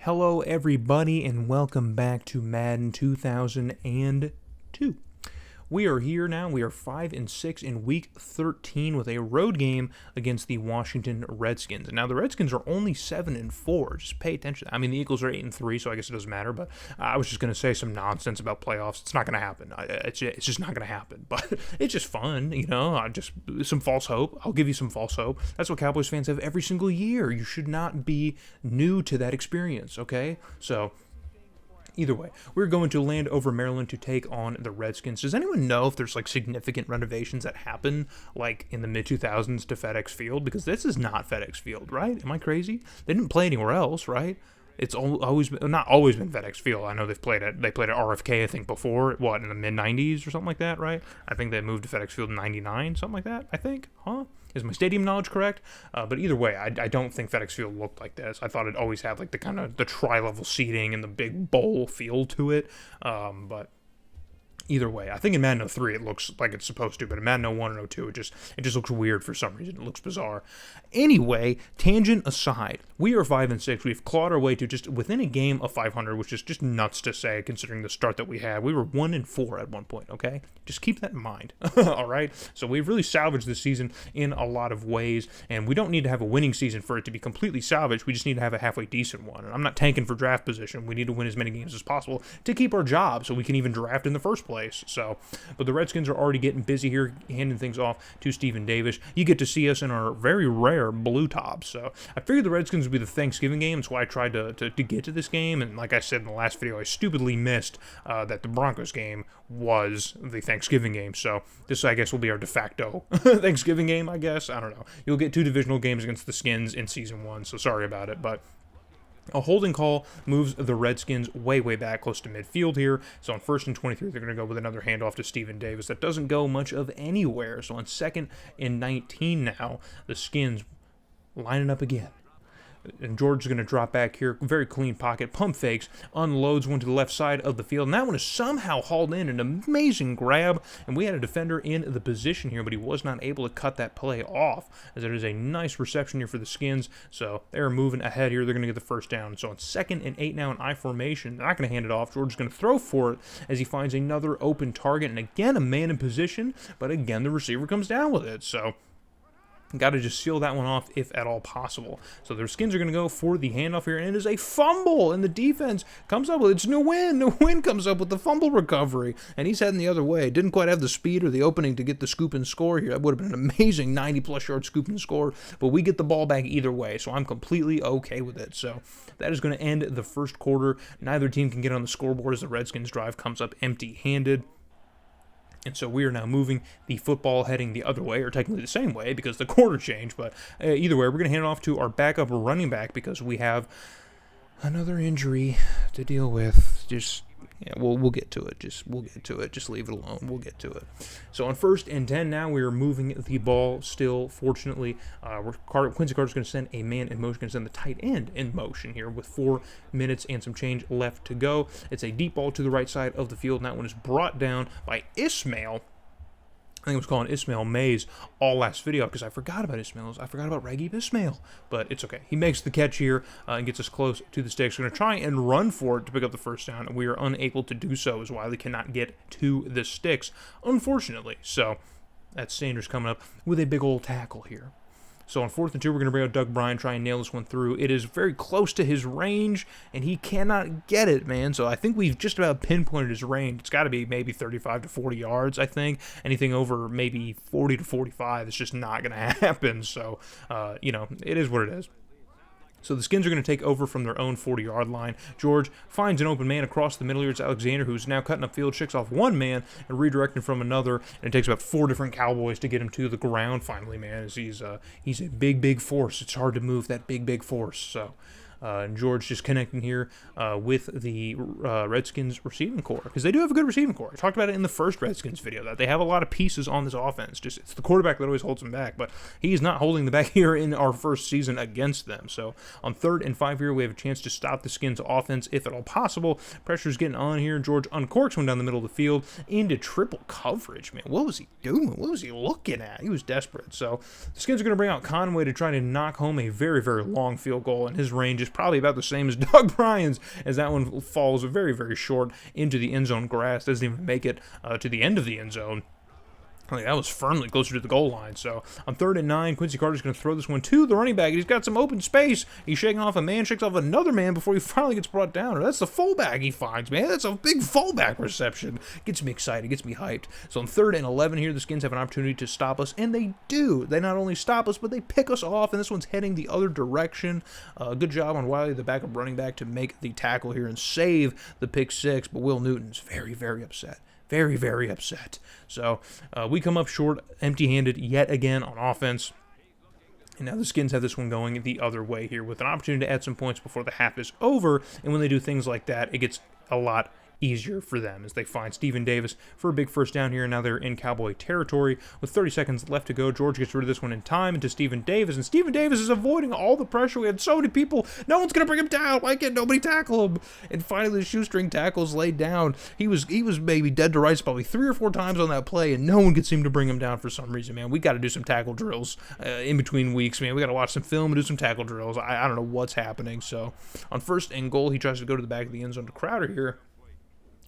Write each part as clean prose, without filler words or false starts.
Hello, everybody, and welcome back to Madden 2002. We are here now. We are 5-6 in Week 13 with a road game against the Washington Redskins. And now the Redskins are only 7-4. Just pay attention. I mean, the Eagles are 8-3, so I guess it doesn't matter. But I was just going to say some nonsense about playoffs. It's not going to happen. It's just not going to happen. But it's just fun, you know. Just some false hope. I'll give you some false hope. That's what Cowboys fans have every single year. You should not be new to that experience. Okay, so. Either way, we're going to Landover Maryland to take on the Redskins. Does anyone know if there's like significant renovations that happen like in the mid-2000s to FedEx Field? Because this is not FedEx Field, right? Am I crazy? They didn't play anywhere else, right? It's always been, not always been FedEx Field. I know they played at RFK, I think, before, in the mid-90s or something like that, right? I think they moved to FedEx Field in 99, something like that, I think. Huh? Is my stadium knowledge correct? But either way, I don't think FedEx Field looked like this. I thought it always had like the tri-level seating and the big bowl feel to it. But either way, I think in Madden 03 it looks like it's supposed to, but in Madden 01 and 02 it just looks weird for some reason. It looks bizarre. Anyway, tangent aside, we are 5-6. We've clawed our way to just within a game of 500, which is just nuts to say considering the start that we had. We were 1-4 at one point. Okay, just keep that in mind. All right. So we've really salvaged this season in a lot of ways, and we don't need to have a winning season for it to be completely salvaged. We just need to have a halfway decent one. And I'm not tanking for draft position. We need to win as many games as possible to keep our job, so we can even draft in the first place. So, but the Redskins are already getting busy here, handing things off to Stephen Davis. You get to see us in our very rare blue tops. So I figured the Redskins would be the Thanksgiving game. That's why I tried to get to this game. And like I said in the last video, I stupidly missed that the Broncos game was the Thanksgiving game. So this, I guess, will be our de facto Thanksgiving game, I guess. I don't know. You'll get 2 divisional games against the Skins in Season 1, so sorry about it, but a holding call moves the Redskins way back close to midfield here. So on 1st and 23, they're going to go with another handoff to Stephen Davis. That doesn't go much of anywhere. So on 2nd and 19 now, the Skins lining up again. And George is going to drop back here. Very clean pocket. Pump fakes. Unloads one to the left side of the field. And that one is somehow hauled in. An amazing grab. And we had a defender in the position here, but he was not able to cut that play off. As it is a nice reception here for the Skins. So they're moving ahead here. They're going to get the first down. So on 2nd and 8 now in I formation. They're not going to hand it off. George is going to throw for it as he finds another open target. And again, a man in position. But again, the receiver comes down with it. So got to just seal that one off if at all possible. So their Skins are going to go for the handoff here, and it is a fumble, and the defense comes up with it. It's Nguyen. Nguyen comes up with the fumble recovery, and he's heading the other way. Didn't quite have the speed or the opening to get the scoop and score here. That would have been an amazing 90-plus yard scoop and score, but we get the ball back either way, so I'm completely okay with it. So that is going to end the first quarter. Neither team can get on the scoreboard as the Redskins drive comes up empty-handed. And so we are now moving the football heading the other way, or technically the same way, because the quarter changed. But either way, we're going to hand it off to our backup running back because we have another injury to deal with. We'll get to it. We'll get to it. Just leave it alone. We'll get to it. So on 1st and 10 now, we are moving the ball still. Fortunately, Quincy Carter's going to send a man in motion, going to send the tight end in motion here with 4 minutes and some change left to go. It's a deep ball to the right side of the field, and that one is brought down by Ismail. I think I was calling Ismail Mays all last video because I forgot about Ismail. I forgot about Ragib Ismail, but it's okay. He makes the catch here and gets us close to the sticks. We're going to try and run for it to pick up the first down, and we are unable to do so as Wiley cannot get to the sticks, unfortunately. So that's Sanders coming up with a big old tackle here. So on 4th and 2, we're going to bring out Doug Bryan, try and nail this one through. It is very close to his range, and he cannot get it, man. So I think we've just about pinpointed his range. It's got to be maybe 35 to 40 yards, I think. Anything over maybe 40 to 45 is just not going to happen. So, it is what it is. So the Skins are going to take over from their own 40-yard line. George finds an open man across the middle here. It's Alexander, who's now cutting up field, shakes off one man and redirecting from another. And it takes about 4 different Cowboys to get him to the ground finally, man, as he's a big force. It's hard to move that big force. So and George just connecting here with the Redskins receiving core, because they do have a good receiving core. I talked about it in the first Redskins video, that they have a lot of pieces on this offense. Just it's the quarterback that always holds them back, but he's not holding them back here in our first season against them. So on 3rd and 5 here, we have a chance to stop the Skins offense if at all possible. Pressure's getting on here. George uncorks one down the middle of the field into triple coverage, man. What was he doing? What was he looking at? He was desperate. So the Skins are going to bring out Conway to try to knock home a very long field goal, and his range is is probably about the same as Doug Bryan's, as that one falls very, very short into the end zone grass. Doesn't even make it to the end of the end zone. Like, that was firmly closer to the goal line. So on 3rd and 9, Quincy Carter's going to throw this one to the running back. He's got some open space. He's shaking off a man, shakes off another man before he finally gets brought down. Or that's the fullback he finds, man. That's a big fullback reception. Gets me excited, gets me hyped. So on 3rd and 11 here, the Skins have an opportunity to stop us, and they do. They not only stop us, but they pick us off, and this one's heading the other direction. Good job on Wiley, the backup running back, to make the tackle here and save the pick six, but Will Newton's very, very upset. Very, very upset. So we come up short, empty-handed yet again on offense. And now the Skins have this one going the other way here with an opportunity to add some points before the half is over. And when they do things like that, it gets a lot easier for them as they find Stephen Davis for a big first down here. And now they're in Cowboy territory with 30 seconds left to go. George gets rid of this one in time into Stephen Davis, and Stephen Davis is avoiding all the pressure. We had so many people. No one's going to bring him down. Why can't nobody tackle him? And finally the shoestring tackle's laid down. He was maybe dead to rights probably 3 or 4 times on that play, and no one could seem to bring him down for some reason, man. We got to do some tackle drills in between weeks, man. We got to watch some film and do some tackle drills. I don't know what's happening. So on 1st and goal, he tries to go to the back of the end zone to Crowder here.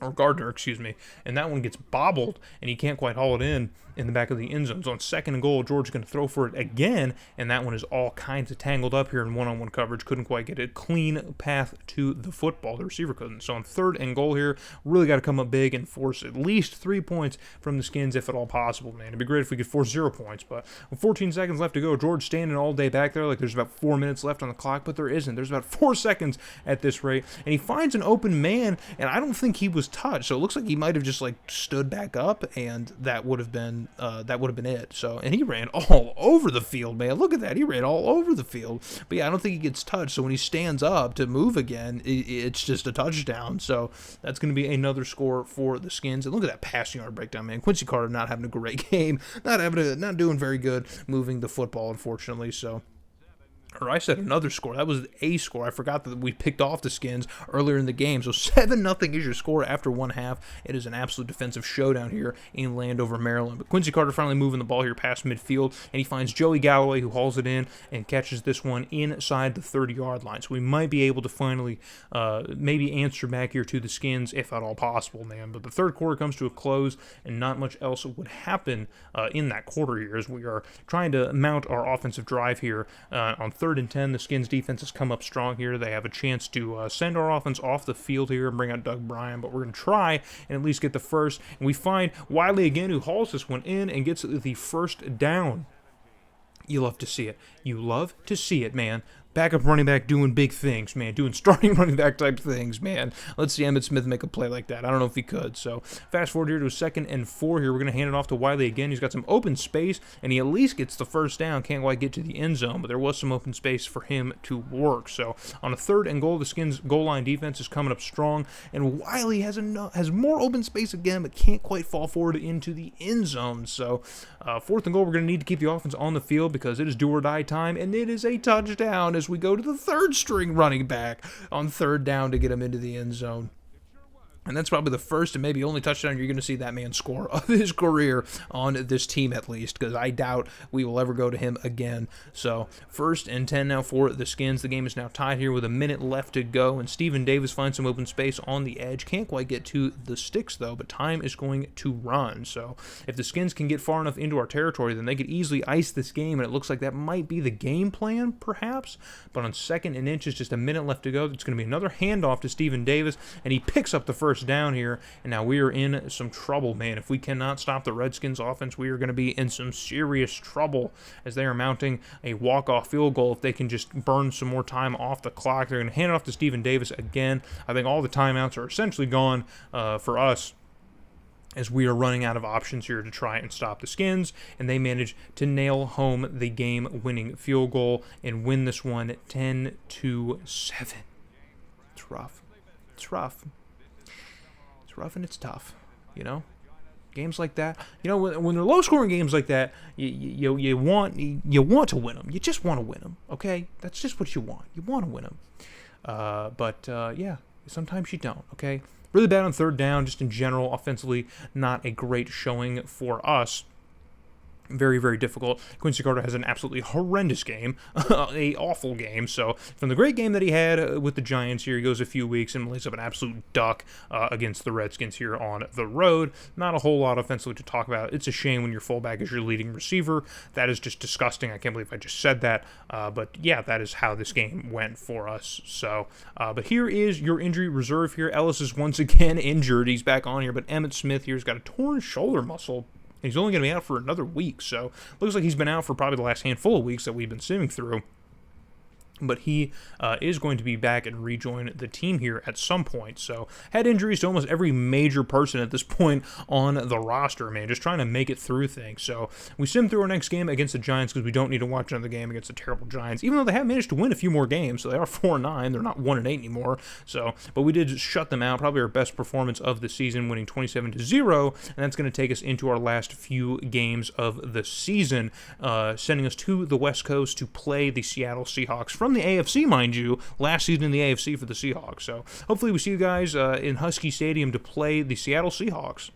Or Gardner, excuse me, and that one gets bobbled, and he can't quite haul it in the back of the end zone. So on 2nd and goal, George is going to throw for it again, and that one is all kinds of tangled up here in one-on-one coverage. Couldn't quite get a clean path to the football. The receiver couldn't. So on 3rd and goal here, really got to come up big and force at least 3 points from the Skins, if at all possible, man. It'd be great if we could force 0 points, but with 14 seconds left to go, George standing all day back there like there's about 4 minutes left on the clock, but there isn't. There's about 4 seconds at this rate, and he finds an open man, and I don't think he was touched. So it looks like he might have just like stood back up, and that would have been it. So, and he ran all over the field, man. Look at that. He ran all over the field. But yeah, I don't think he gets touched. So when he stands up to move again, it's just a touchdown. So that's going to be another score for the Skins. And look at that passing yard breakdown, man. Quincy Carter not having a great game, not doing very good moving the football, unfortunately. So. Or I said another score. That was a score. I forgot that we picked off the Skins earlier in the game. So 7-0 is your score after one half. It is an absolute defensive showdown here in Landover, Maryland. But Quincy Carter finally moving the ball here past midfield, and he finds Joey Galloway, who hauls it in and catches this one inside the 30-yard line. So we might be able to finally maybe answer back here to the Skins, if at all possible, man. But the third quarter comes to a close, and not much else would happen in that quarter here as we are trying to mount our offensive drive here on 3rd and 10, the Skins defense has come up strong here. They have a chance to send our offense off the field here and bring out Doug Bryan, but we're going to try and at least get the first. And we find Wiley again, who hauls this one in and gets the first down. You love to see it. You love to see it, man. Backup running back doing big things, man. Doing starting running back type things, man. Let's see Emmitt Smith make a play like that. I don't know if he could. So fast forward here to a 2nd and 4 here. We're going to hand it off to Wiley again. He's got some open space, and he at least gets the first down. Can't quite get to the end zone, but there was some open space for him to work. So on a 3rd and goal, the Skins goal line defense is coming up strong, and Wiley has more open space again, but can't quite fall forward into the end zone. So 4th and goal, we're going to need to keep the offense on the field because it is do or die time, and it is a touchdown as we go to the 3rd string running back on 3rd down to get him into the end zone. And that's probably the first and maybe only touchdown you're going to see that man score of his career on this team, at least, because I doubt we will ever go to him again. So 1st and 10 now for the Skins. The game is now tied here with a minute left to go, and Stephen Davis finds some open space on the edge. Can't quite get to the sticks, though, but time is going to run. So if the Skins can get far enough into our territory, then they could easily ice this game, and it looks like that might be the game plan, perhaps. But on 2nd and inches, just a minute left to go, it's going to be another handoff to Stephen Davis, and he picks up the first down here, and now we are in some trouble, man. If we cannot stop the Redskins offense, we are going to be in some serious trouble as they are mounting a walk-off field goal. If they can just burn some more time off the clock, they're going to hand it off to Stephen Davis again. I think all the timeouts are essentially gone for us, as we are running out of options here to try and stop the Skins, and they manage to nail home the game-winning field goal and win this one 10-7. It's rough. It's rough. It's rough and it's tough, you know? Games like that, you know, when they're low-scoring games like that, you want to win them. You just want to win them, okay? That's just what you want. You want to win them. But yeah, sometimes you don't, okay? Really bad on 3rd down, just in general, offensively, not a great showing for us. Very, very difficult. Quincy Carter has an absolutely horrendous game, a awful game. So from the great game that he had with the Giants here, he goes a few weeks and lays up an absolute duck against the Redskins here on the road. Not a whole lot offensively to talk about. It's a shame when your fullback is your leading receiver. That is just disgusting. I can't believe I just said that. But yeah, that is how this game went for us. So, but here is your injury reserve here. Ellis is once again injured. He's back on here, but Emmitt Smith here's got a torn shoulder muscle. He's only going to be out for another week, so looks like he's been out for probably the last handful of weeks that we've been sitting through. But he is going to be back and rejoin the team here at some point. So had injuries to almost every major person at this point on the roster, man. Just trying to make it through things. So we sim through our next game against the Giants because we don't need to watch another game against the terrible Giants, even though they have managed to win a few more games. So they are 4-9. They're not 1-8 anymore. So, but we did shut them out. Probably our best performance of the season, winning 27-0. And that's going to take us into our last few games of the season, sending us to the West Coast to play the Seattle Seahawks from the AFC, mind you, last season in the AFC for the Seahawks. So hopefully we see you guys in Husky Stadium to play the Seattle Seahawks.